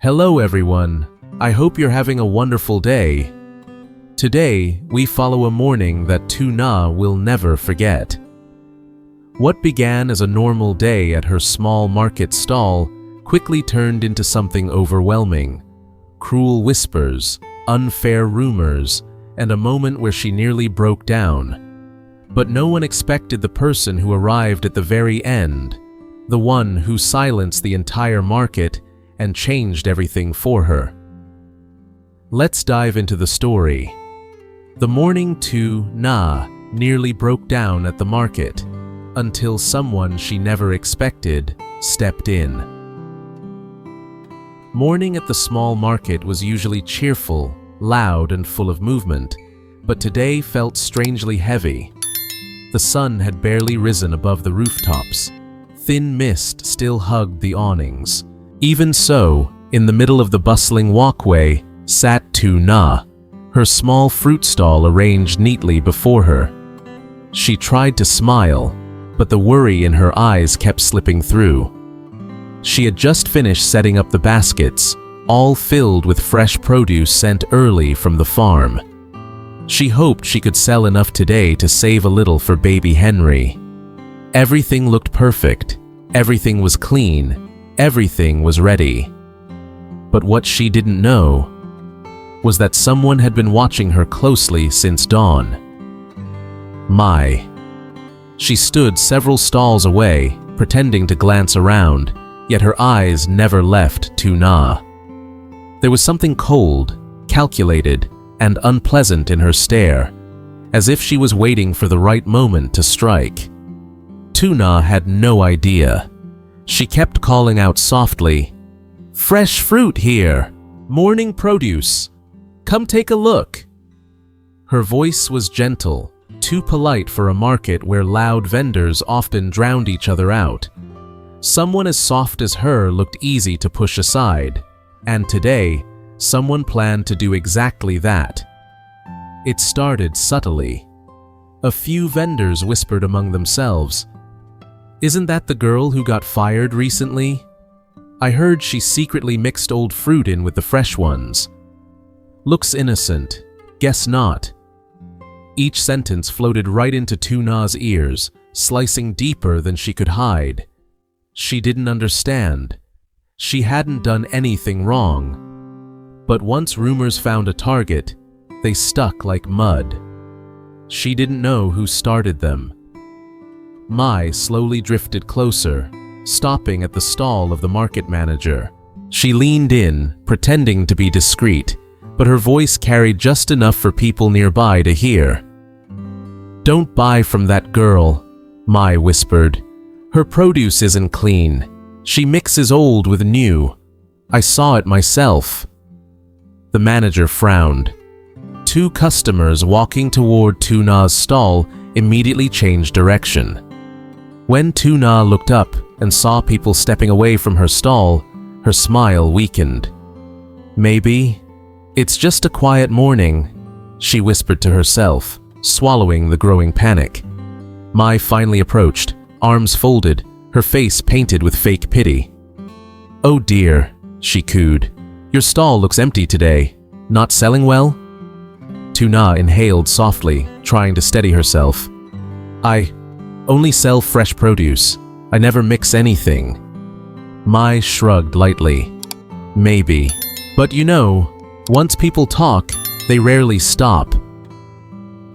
Hello everyone, I hope you're having a wonderful day. Today, we follow a morning that Tuna will never forget. What began as a normal day at her small market stall quickly turned into something overwhelming. Cruel whispers, unfair rumors, and a moment where she nearly broke down. But no one expected the person who arrived at the very end, the one who silenced the entire market and changed everything for her. Let's dive into the story. The morning Tuna nearly broke down at the market until someone she never expected stepped in. Morning at the small market was usually cheerful, loud, and full of movement, but today felt strangely heavy. The sun had barely risen above the rooftops. Thin mist still hugged the awnings. Even so, in the middle of the bustling walkway sat Tuna, her small fruit stall arranged neatly before her. She tried to smile, but the worry in her eyes kept slipping through. She had just finished setting up the baskets, all filled with fresh produce sent early from the farm. She hoped she could sell enough today to save a little for baby Henry. Everything looked perfect, everything was clean, everything was ready. But what she didn't know was that someone had been watching her closely since dawn. She stood several stalls away, pretending to glance around, yet her eyes never left Tuna. There was something cold, calculated, and unpleasant in her stare, as if she was waiting for the right moment to strike. Tuna had no idea. She kept calling out softly, "Fresh fruit here! Morning produce! Come take a look!" Her voice was gentle, too polite for a market where loud vendors often drowned each other out. Someone as soft as her looked easy to push aside, and today, someone planned to do exactly that. It started subtly. A few vendors whispered among themselves, "Isn't that the girl who got fired recently? I heard she secretly mixed old fruit in with the fresh ones. Looks innocent, guess not." Each sentence floated right into Tuna's ears, slicing deeper than she could hide. She didn't understand. She hadn't done anything wrong. But once rumors found a target, they stuck like mud. She didn't know who started them. Mai slowly drifted closer, stopping at the stall of the market manager. She leaned in, pretending to be discreet, but her voice carried just enough for people nearby to hear. "Don't buy from that girl," Mai whispered. "Her produce isn't clean. She mixes old with new. I saw it myself." The manager frowned. Two customers walking toward Tuna's stall immediately changed direction. When Tuna looked up and saw people stepping away from her stall, her smile weakened. "Maybe it's just a quiet morning," she whispered to herself, swallowing the growing panic. Mai finally approached, arms folded, her face painted with fake pity. "Oh dear," she cooed. "Your stall looks empty today. Not selling well?" Tuna inhaled softly, trying to steady herself. "I only sell fresh produce. I never mix anything." Mai shrugged lightly. "Maybe. But you know, once people talk, they rarely stop."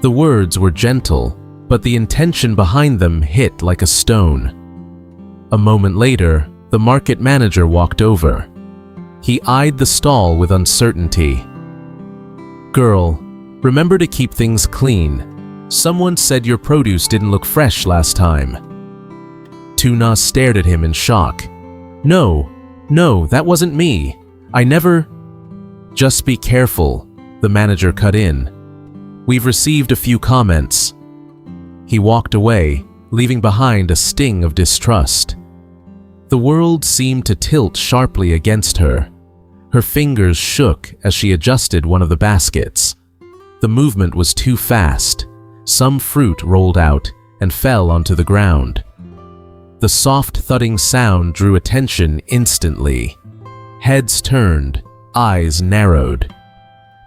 The words were gentle, but the intention behind them hit like a stone. A moment later, the market manager walked over. He eyed the stall with uncertainty. "Girl, remember to keep things clean. Someone said your produce didn't look fresh last time." Tuna stared at him in shock. No, that wasn't me. I never—" "Just be careful," the manager cut in. "We've received a few comments." He walked away, leaving behind a sting of distrust. The world seemed to tilt sharply against her. Her fingers shook as she adjusted one of the baskets. The movement was too fast. Some fruit rolled out and fell onto the ground. The soft thudding sound drew attention instantly. Heads turned, eyes narrowed.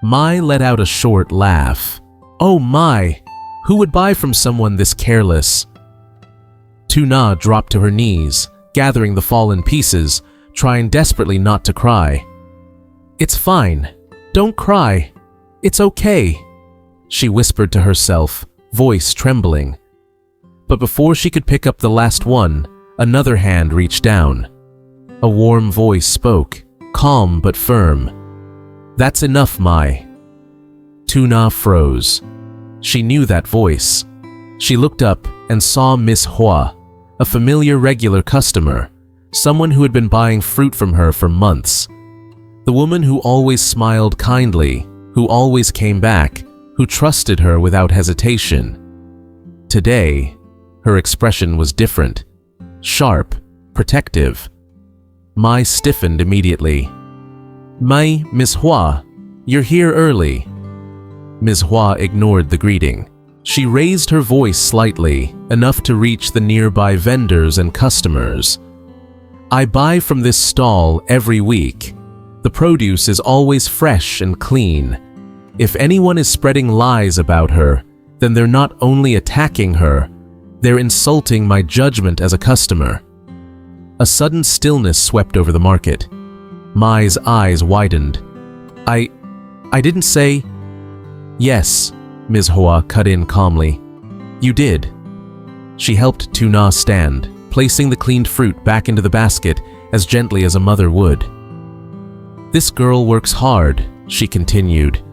Mai let out a short laugh. Oh my! Who would buy from someone this careless? Tuna dropped to her knees, gathering the fallen pieces, trying desperately not to cry. It's fine. Don't cry. It's okay, she whispered to herself, voice trembling. But before she could pick up the last one, another hand reached down. A warm voice spoke, calm but firm. That's enough, Mai. Tuna froze. She knew that voice. She looked up and saw Miss Hua, a familiar regular customer, someone who had been buying fruit from her for months. The woman who always smiled kindly, who always came back, who trusted her without hesitation. Today, her expression was different, sharp, protective. Mai stiffened immediately. Mai, Miss Hua, you're here early. Ms. Hua ignored the greeting. She raised her voice slightly, enough to reach the nearby vendors and customers. I buy from this stall every week. The produce is always fresh and clean. If anyone is spreading lies about her, then they're not only attacking her, they're insulting my judgment as a customer. A sudden stillness swept over the market. Mai's eyes widened. I didn't say... Yes, Ms. Hua cut in calmly. You did. She helped Tuna stand, placing the cleaned fruit back into the basket as gently as a mother would. This girl works hard, she continued.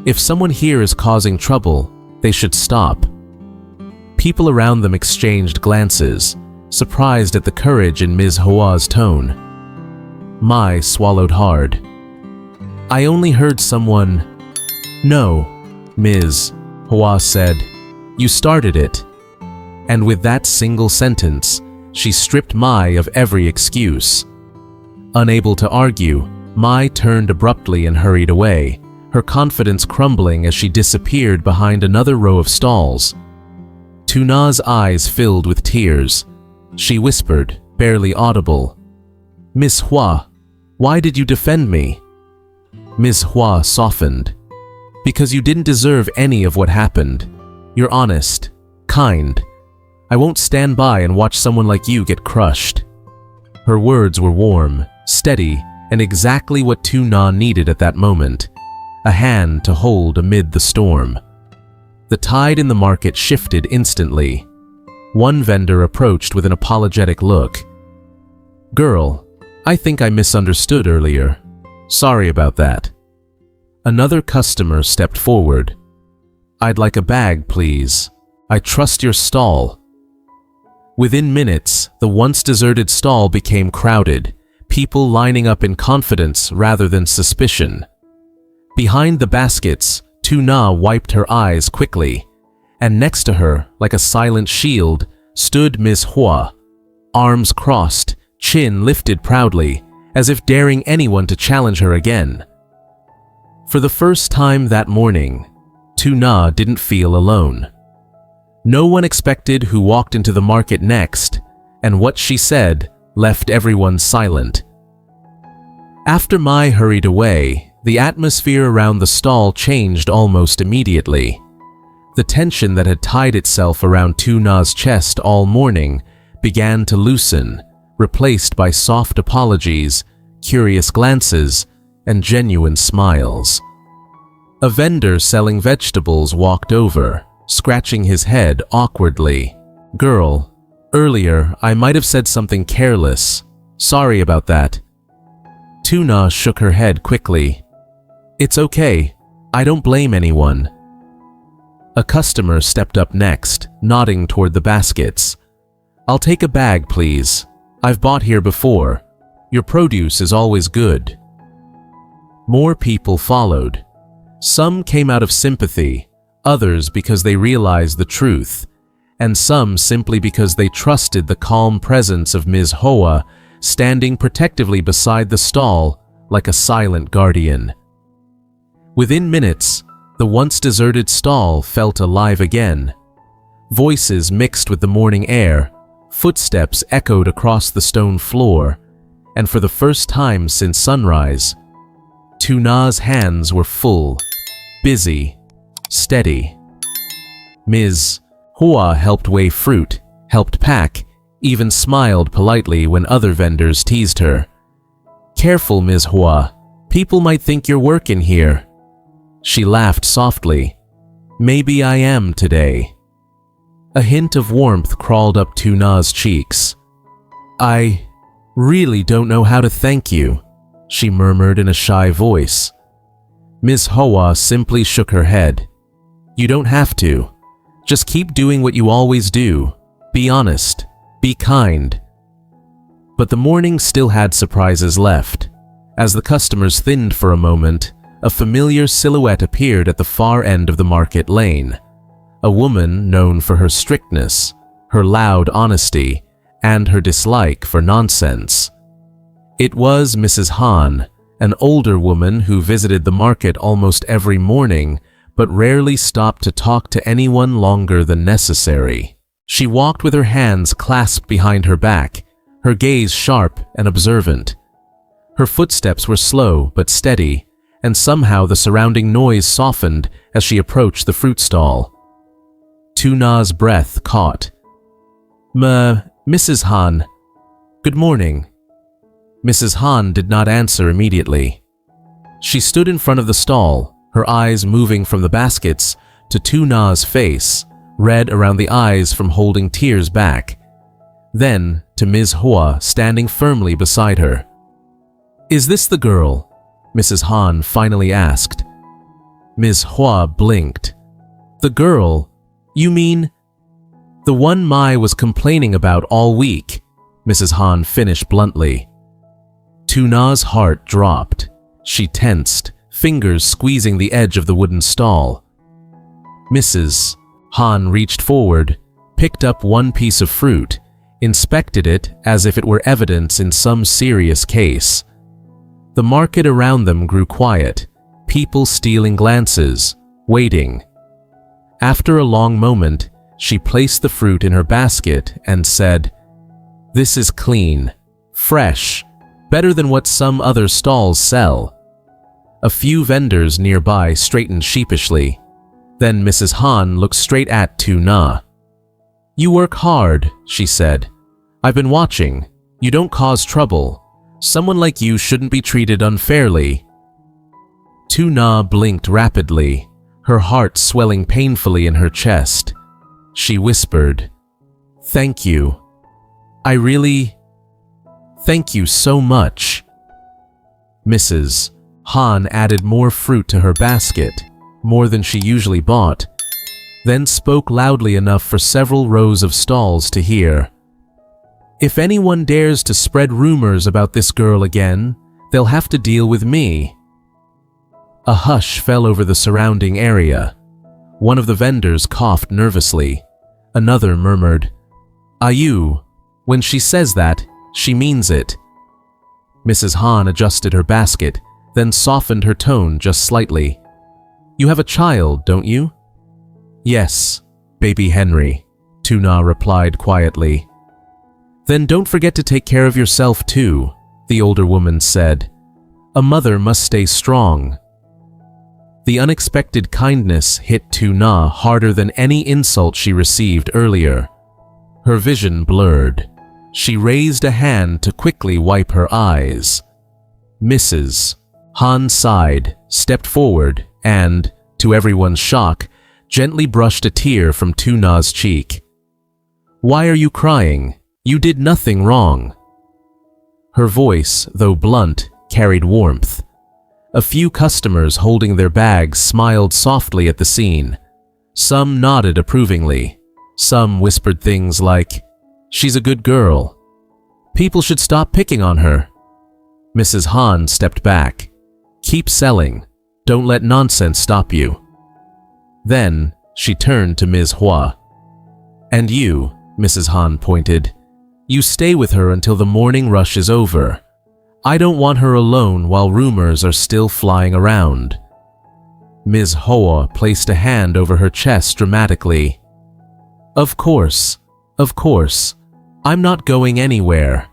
If someone here is causing trouble, they should stop. People around them exchanged glances, surprised at the courage in Ms. Hua's tone. Mai swallowed hard. I only heard someone... No, Ms. Hua said. You started it. And with that single sentence, she stripped Mai of every excuse. Unable to argue, Mai turned abruptly and hurried away, her confidence crumbling as she disappeared behind another row of stalls. Tuna's eyes filled with tears. She whispered, barely audible, Miss Hua, why did you defend me? Miss Hua softened. Because you didn't deserve any of what happened. You're honest, kind. I won't stand by and watch someone like you get crushed. Her words were warm, steady, and exactly what Tuna needed at that moment. A hand to hold amid the storm. The tide in the market shifted instantly. One vendor approached with an apologetic look. Girl, I think I misunderstood earlier. Sorry about that. Another customer stepped forward. I'd like a bag, please. I trust your stall. Within minutes, the once deserted stall became crowded, people lining up in confidence rather than suspicion. Behind the baskets, Tuna wiped her eyes quickly, and next to her, like a silent shield, stood Miss Hua, arms crossed, chin lifted proudly, as if daring anyone to challenge her again. For the first time that morning, Tuna didn't feel alone. No one expected who walked into the market next, and what she said left everyone silent. After Mai hurried away, the atmosphere around the stall changed almost immediately. The tension that had tied itself around Tuna's chest all morning began to loosen, replaced by soft apologies, curious glances, and genuine smiles. A vendor selling vegetables walked over, scratching his head awkwardly. Girl, earlier I might have said something careless. Sorry about that. Tuna shook her head quickly. It's okay. I don't blame anyone. A customer stepped up next, nodding toward the baskets. I'll take a bag, please. I've bought here before. Your produce is always good. More people followed. Some came out of sympathy, others because they realized the truth, and some simply because they trusted the calm presence of Ms. Hua standing protectively beside the stall like a silent guardian. Within minutes, the once deserted stall felt alive again. Voices mixed with the morning air, footsteps echoed across the stone floor, and for the first time since sunrise, Tuna's hands were full, busy, steady. Ms. Hua helped weigh fruit, helped pack, even smiled politely when other vendors teased her. "Careful, Ms. Hua. People might think you're working here." She laughed softly. "Maybe I am today." A hint of warmth crawled up Tuna's cheeks. "I really don't know how to thank you," she murmured in a shy voice. Ms. Hua simply shook her head. "You don't have to. Just keep doing what you always do. Be honest. Be kind." But the morning still had surprises left. As the customers thinned for a moment, a familiar silhouette appeared at the far end of the market lane. A woman known for her strictness, her loud honesty, and her dislike for nonsense. It was Mrs. Han, an older woman who visited the market almost every morning, but rarely stopped to talk to anyone longer than necessary. She walked with her hands clasped behind her back, her gaze sharp and observant. Her footsteps were slow but steady, and somehow the surrounding noise softened as she approached the fruit stall. Tuna's breath caught. Mrs. Han. Good morning." Mrs. Han did not answer immediately. She stood in front of the stall, her eyes moving from the baskets to Tuna's face, red around the eyes from holding tears back. Then to Ms. Hua standing firmly beside her. "Is this the girl?" Mrs. Han finally asked. Ms. Hua blinked. "The girl? You mean the one Mai was complaining about all week?" Mrs. Han finished bluntly. Tuna's heart dropped. She tensed, fingers squeezing the edge of the wooden stall. Mrs. Han reached forward, picked up one piece of fruit, inspected it as if it were evidence in some serious case. The market around them grew quiet, people stealing glances, waiting. After a long moment, she placed the fruit in her basket and said, "This is clean, fresh, better than what some other stalls sell." A few vendors nearby straightened sheepishly. Then Mrs. Han looked straight at Tuna. "You work hard," she said. "I've been watching. You don't cause trouble. Someone like you shouldn't be treated unfairly." Tuna blinked rapidly, her heart swelling painfully in her chest. She whispered, "Thank you. Thank you so much." Mrs. Han added more fruit to her basket, more than she usually bought, then spoke loudly enough for several rows of stalls to hear. "If anyone dares to spread rumors about this girl again, they'll have to deal with me." A hush fell over the surrounding area. One of the vendors coughed nervously. Another murmured, "Ayu, when she says that, she means it." Mrs. Han adjusted her basket, then softened her tone just slightly. "You have a child, don't you?" "Yes, baby Henry," Tuna replied quietly. "Then don't forget to take care of yourself too," the older woman said. "A mother must stay strong." The unexpected kindness hit Tuna harder than any insult she received earlier. Her vision blurred. She raised a hand to quickly wipe her eyes. Mrs. Han sighed, stepped forward, and, to everyone's shock, gently brushed a tear from Tuna's cheek. "Why are you crying? You did nothing wrong." Her voice, though blunt, carried warmth. A few customers holding their bags smiled softly at the scene. Some nodded approvingly. Some whispered things like, "She's a good girl. People should stop picking on her." Mrs. Han stepped back. "Keep selling. Don't let nonsense stop you." Then she turned to Ms. Hua. "And you," Mrs. Han pointed, "you stay with her until the morning rush is over. I don't want her alone while rumors are still flying around." Ms. Hua placed a hand over her chest dramatically. Of course. I'm not going anywhere."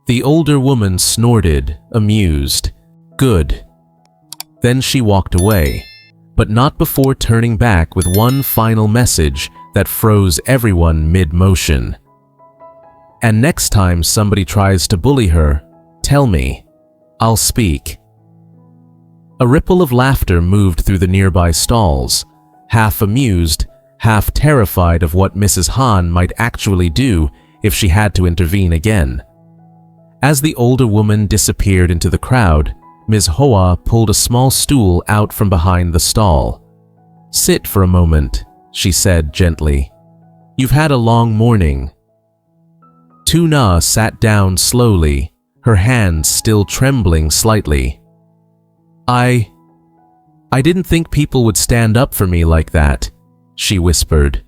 The older woman snorted, amused. Good. Then she walked away, but not before turning back with one final message that froze everyone mid-motion. And next time somebody tries to bully her, tell me. I'll speak. A ripple of laughter moved through the nearby stalls, half amused, half terrified of what Mrs. Han might actually do if she had to intervene again. As the older woman disappeared into the crowd, Ms. Hoa pulled a small stool out from behind the stall. "Sit for a moment," she said gently. "You've had a long morning." Lytuna sat down slowly, her hands still trembling slightly. I didn't think people would stand up for me like that," she whispered.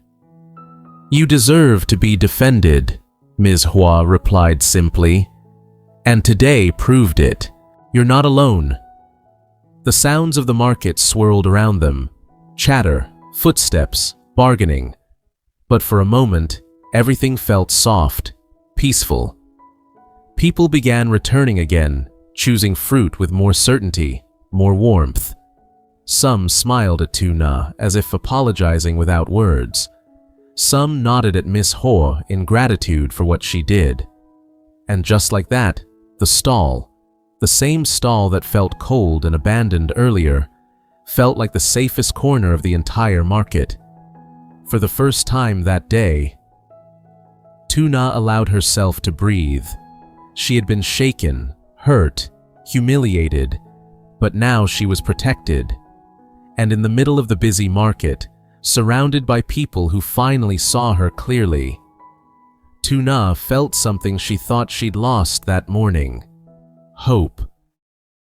"You deserve to be defended," Ms. Hoa replied simply. "And today proved it. You're not alone." The sounds of the market swirled around them. Chatter, footsteps, bargaining. But for a moment, everything felt soft, peaceful. People began returning again, choosing fruit with more certainty, more warmth. Some smiled at Lytuna as if apologizing without words. Some nodded at Miss Hoa in gratitude for what she did. And just like that, the stall, the same stall that felt cold and abandoned earlier, felt like the safest corner of the entire market. For the first time that day, Lytuna allowed herself to breathe. She had been shaken, hurt, humiliated, but now she was protected. And in the middle of the busy market, surrounded by people who finally saw her clearly, Lytuna felt something she thought she'd lost that morning: hope.